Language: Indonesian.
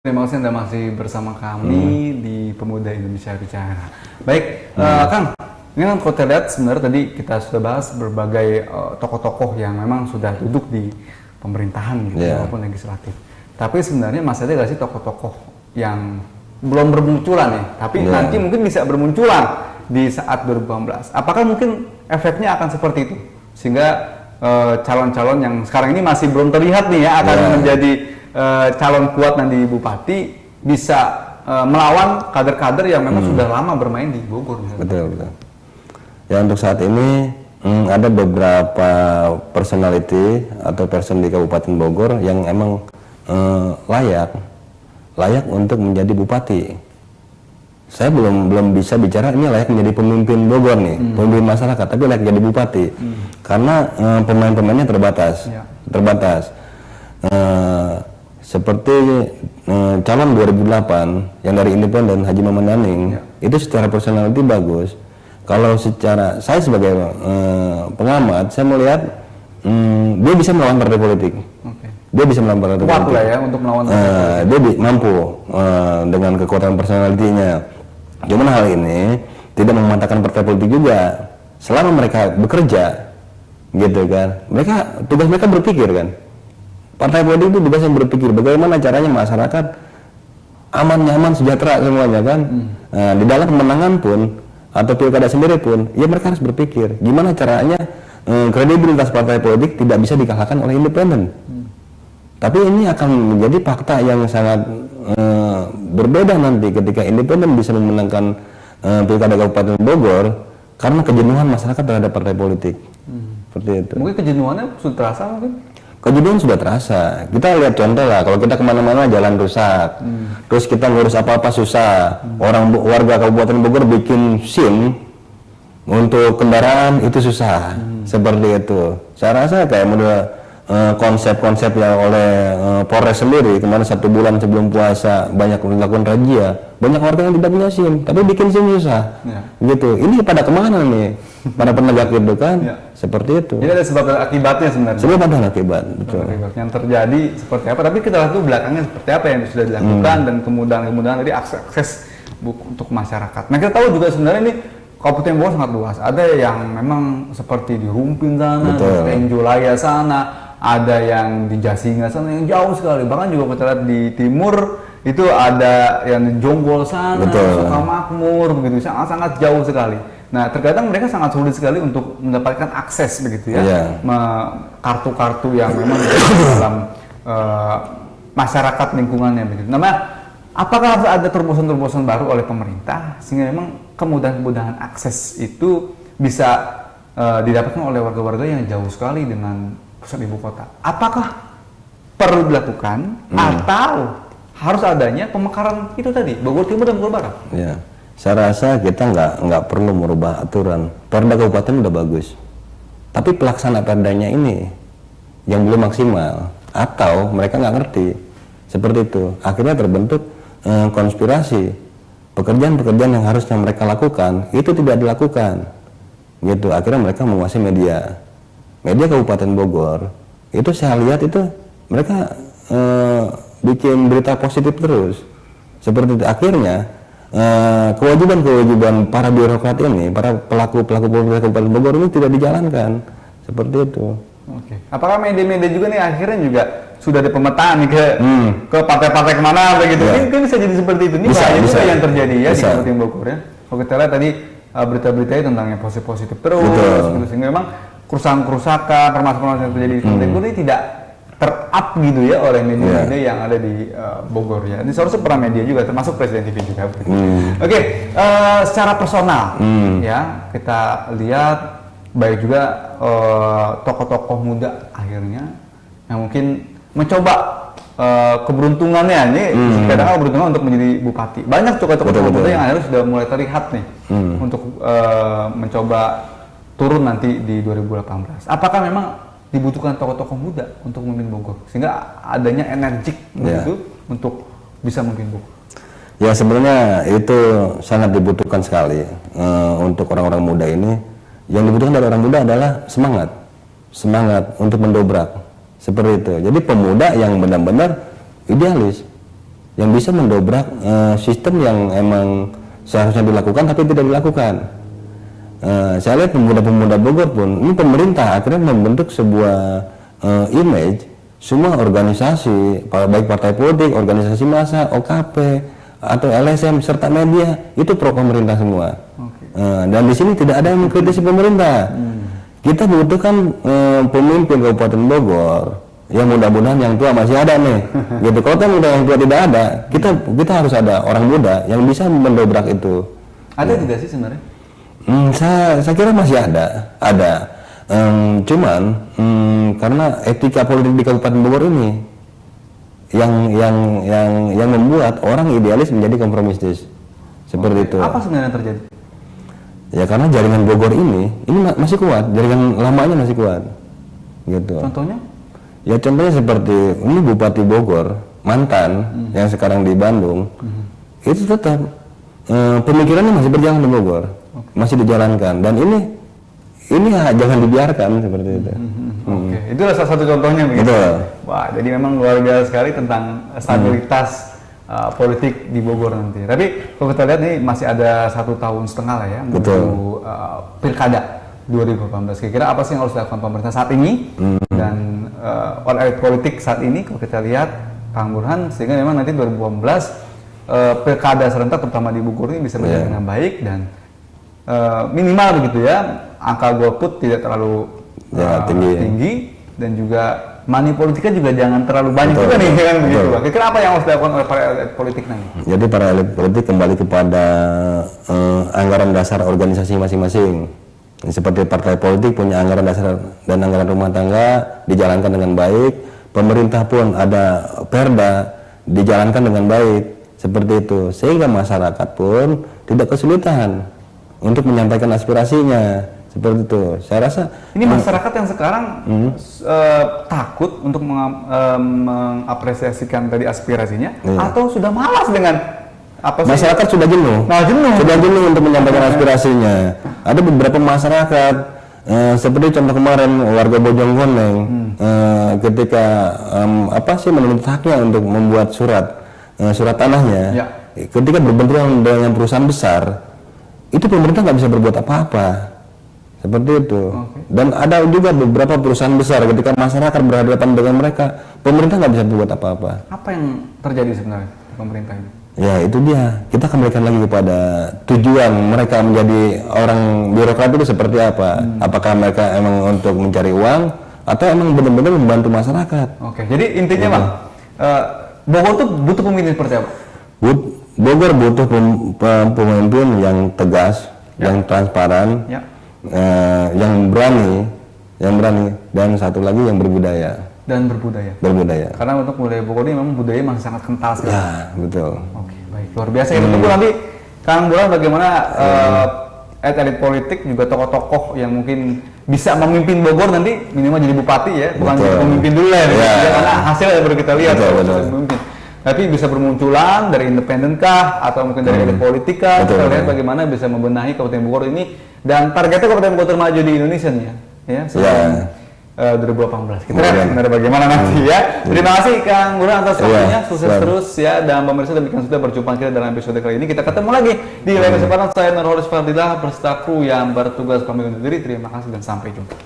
Terima kasih Anda masih bersama kami di Pemuda Indonesia Bicara. Baik, Kang, ini kan kalau kita lihat sebenarnya tadi kita sudah bahas berbagai tokoh-tokoh yang memang sudah duduk di pemerintahan gitu, maupun legislatif. Tapi sebenarnya masih ada nggak sih tokoh-tokoh yang belum bermunculan nih, tapi nanti mungkin bisa bermunculan di saat 2018. Apakah mungkin efeknya akan seperti itu? Sehingga calon-calon yang sekarang ini masih belum terlihat nih ya akan menjadi calon kuat nanti bupati bisa melawan kader-kader yang memang sudah lama bermain di Bogor. Betul. Ya, untuk saat ini ada beberapa personality atau person di Kabupaten Bogor yang emang layak untuk menjadi bupati. Saya belum bisa bicara ini layak menjadi pemimpin Bogor nih, pemimpin masyarakat, tapi layak jadi bupati karena pemain-pemainnya terbatas. Seperti calon 2008 yang dari Independen Haji Maman Daning, itu secara personality bagus. Kalau secara saya sebagai pengamat, saya melihat dia bisa melawan partai politik. Dia bisa melawan partai politik. Kuat lah ya untuk melawan partai politik. Dia mampu dengan kekuatan personalitinya. Cuman hal ini tidak mematahkan partai politik juga. Selama mereka bekerja, gitu kan, tugas mereka berpikir kan. Partai politik itu tugasnya berpikir bagaimana caranya masyarakat aman, nyaman, sejahtera semuanya kan. Di dalam kemenangan pun atau pilkada sendiri pun, ya mereka harus berpikir gimana caranya kredibilitas partai politik tidak bisa dikalahkan oleh independen. Tapi ini akan menjadi fakta yang sangat berbeda nanti ketika independen bisa memenangkan pilkada Kabupaten Bogor karena kejenuhan masyarakat terhadap partai politik. Seperti itu. Mungkin kejenuhannya sudah terasa mungkin? Kejenuhan sudah terasa. Kita lihat contoh lah, kalau kita kemana-mana jalan rusak, terus kita ngurus apa-apa susah. Warga Kabupaten Bogor bikin SIM untuk kendaraan itu susah. Seperti itu. Saya rasa kayak konsep-konsep yang oleh Polres sendiri kemarin 1 bulan sebelum puasa banyak melakukan razia, banyak warga yang tidak punya SIM tapi bikin SIM susah, gitu. Ini pada kemana nih para penegak itu kan? Seperti itu. Jadi ada sebab dan akibatnya sebenarnya. Sebab dan akibat, betul. Yang terjadi seperti apa? Tapi kita lihat dulu belakangnya seperti apa yang sudah dilakukan dan kemudahan tadi akses untuk masyarakat. Nah kita tahu juga sebenarnya ini Kabupaten Bogor sangat luas. Ada yang memang seperti di Rumpin sana, di Tenjolaya sana. Ada yang di Jasinga sana yang jauh sekali, bahkan juga kita lihat di timur itu ada yang di Jonggol sana, Sukamakmur begitu, sangat jauh sekali. Nah terkadang mereka sangat sulit sekali untuk mendapatkan akses begitu ya, kartu-kartu yang memang dalam masyarakat lingkungannya begitu. Nah, apakah harus ada terobosan-terobosan baru oleh pemerintah sehingga memang kemudahan-kemudahan akses itu bisa didapatkan oleh warga-warga yang jauh sekali dengan pusat ibu kota? Apakah perlu dilakukan atau harus adanya pemekaran itu tadi Bogor Timur dan Bogor Barat? Ya, saya rasa kita nggak perlu merubah aturan. Perda kabupaten udah bagus, tapi pelaksana perdanya ini yang belum maksimal atau mereka nggak ngerti seperti itu. Akhirnya terbentuk konspirasi, pekerjaan-pekerjaan yang harusnya mereka lakukan itu tidak dilakukan, gitu. Akhirnya mereka menguasai media Kabupaten Bogor itu saya lihat itu mereka bikin berita positif terus seperti itu. Akhirnya kewajiban para birokrat ini, para pelaku pemerintah Kabupaten Bogor ini tidak dijalankan seperti itu. Apakah media-media juga nih akhirnya juga sudah ada pemetaan nih ke partai-partai kemana begitu? Mungkin bisa jadi seperti itu. Ini bisa yang terjadi ya di Kabupaten Bogor ya. Kalau kita lihat tadi berita-beritanya tentang yang positif terus gitu, sehingga memang kerusakan-kerusakan termasuk yang terjadi di Kabupaten Bogor ini tidak ter-up gitu ya oleh media-media yang ada di Bogor ya. Ini seharusnya peran media juga termasuk Presiden TV juga. Secara personal ya kita lihat baik juga tokoh-tokoh muda akhirnya yang mungkin mencoba keberuntungannya ini kadang-kadang keberuntungan untuk menjadi bupati. Banyak tokoh-tokoh muda yang akhirnya sudah mulai terlihat nih untuk mencoba turun nanti di 2018. Apakah memang dibutuhkan tokoh-tokoh muda untuk memimpin Bogor sehingga adanya energik begitu untuk bisa memimpin Bogor? Ya sebenarnya itu sangat dibutuhkan sekali untuk orang-orang muda ini. Yang dibutuhkan dari orang muda adalah semangat untuk mendobrak seperti itu. Jadi pemuda yang benar-benar idealis, yang bisa mendobrak sistem yang emang seharusnya dilakukan tapi tidak dilakukan. Saya lihat pemuda-pemuda Bogor pun, ini pemerintah akhirnya membentuk sebuah image, semua organisasi, baik partai politik, organisasi massa, OKP, atau LSM, serta media, itu pro pemerintah semua. Dan di sini tidak ada yang mengkritisi pemerintah. Kita butuhkan pemimpin Kabupaten Bogor, yang mudah-mudahan yang tua masih ada nih. Gitu. Kalau yang tua tidak ada, kita harus ada orang muda yang bisa mendobrak itu. Ada tidak sih sebenarnya? Saya kira masih ada. Cuman karena etika politik di Kabupaten Bogor ini yang membuat orang idealis menjadi kompromistis. Seperti itu. Apa sebenarnya yang terjadi? Ya karena jaringan Bogor ini masih kuat, jaringan lamanya masih kuat. Gitu. Contohnya? Ya contohnya seperti ini Bupati Bogor mantan yang sekarang di Bandung, itu tetap pemikirannya masih berjalan di Bogor, masih dijalankan, dan ini jangan dibiarkan seperti itu. Itulah salah satu contohnya begitu. Betul. Wah, jadi memang luar biasa sekali tentang stabilitas politik di Bogor nanti. Tapi kalau kita lihat nih masih ada 1,5 tahun lah ya menuju pilkada 2018. Kira-kira apa sih yang harus dilakukan pemerintah saat ini dan oleh elit politik saat ini kalau kita lihat Kang Burhan, sehingga memang nanti 2018 pilkada serentak terutama di Bogor ini bisa berjalan dengan baik dan minimal begitu ya, angka golput tidak terlalu tinggi dan juga money politiknya juga jangan terlalu banyak juga nih kan begitu. Kira-kira apa yang harus dilakukan oleh para elit politik nanti? Jadi para elit politik kembali kepada anggaran dasar organisasi masing-masing. Seperti partai politik punya anggaran dasar dan anggaran rumah tangga dijalankan dengan baik, pemerintah pun ada perda dijalankan dengan baik, seperti itu, sehingga masyarakat pun tidak kesulitan untuk menyampaikan aspirasinya, seperti itu. Saya rasa ini masyarakat yang sekarang takut untuk mengapresiasikan tadi aspirasinya, atau sudah malas dengan masyarakat sudah jenuh. Sudah jenuh untuk menyampaikan aspirasinya. Ada beberapa masyarakat seperti contoh kemarin warga Bojongkoneng ketika menuntut haknya untuk membuat surat tanahnya. Ketika berbenturan dengan perusahaan besar, itu pemerintah nggak bisa berbuat apa-apa. Seperti itu. Dan ada juga beberapa perusahaan besar ketika masyarakat berhadapan dengan mereka, pemerintah nggak bisa berbuat apa-apa. Apa yang terjadi sebenarnya pemerintah ini? Ya itu dia, kita kembalikan lagi kepada tujuan mereka menjadi orang birokrat itu seperti apa. Apakah mereka emang untuk mencari uang atau emang benar-benar membantu masyarakat. Jadi intinya Bang, Bogor tuh butuh pemimpin seperti apa? Bogor butuh pemimpin yang tegas, yang transparan, yang berani, dan satu lagi yang berbudaya. Berbudaya. Karena untuk budaya Bogor ini memang budaya masih sangat kental sekali. Ya, betul. Baik, luar biasa. Kita tunggu nanti Kang Burhan bagaimana elit politik juga tokoh-tokoh yang mungkin bisa memimpin Bogor nanti minimal jadi bupati ya, bukan jadi pemimpin dulu ya, karena hasil yang baru kita lihat. Tapi bisa bermunculan dari independen kah atau mungkin dari elit politik kah? Kita lihat bagaimana bisa membenahi Kabupaten Bogor ini, dan targetnya Kabupaten Bogor termaju di Indonesia nih ya. 2018. Kita lihat sebenarnya bagaimana nanti ya. Terima kasih Kang Burhan atas waktunya, sukses terus ya, dan pemirsa demikian sudah berjumpa kita dalam episode kali ini. Kita ketemu lagi di lain kesempatan. Saya Nurholis Fadillah beserta kru yang bertugas pamit undur diri. Terima kasih dan sampai jumpa.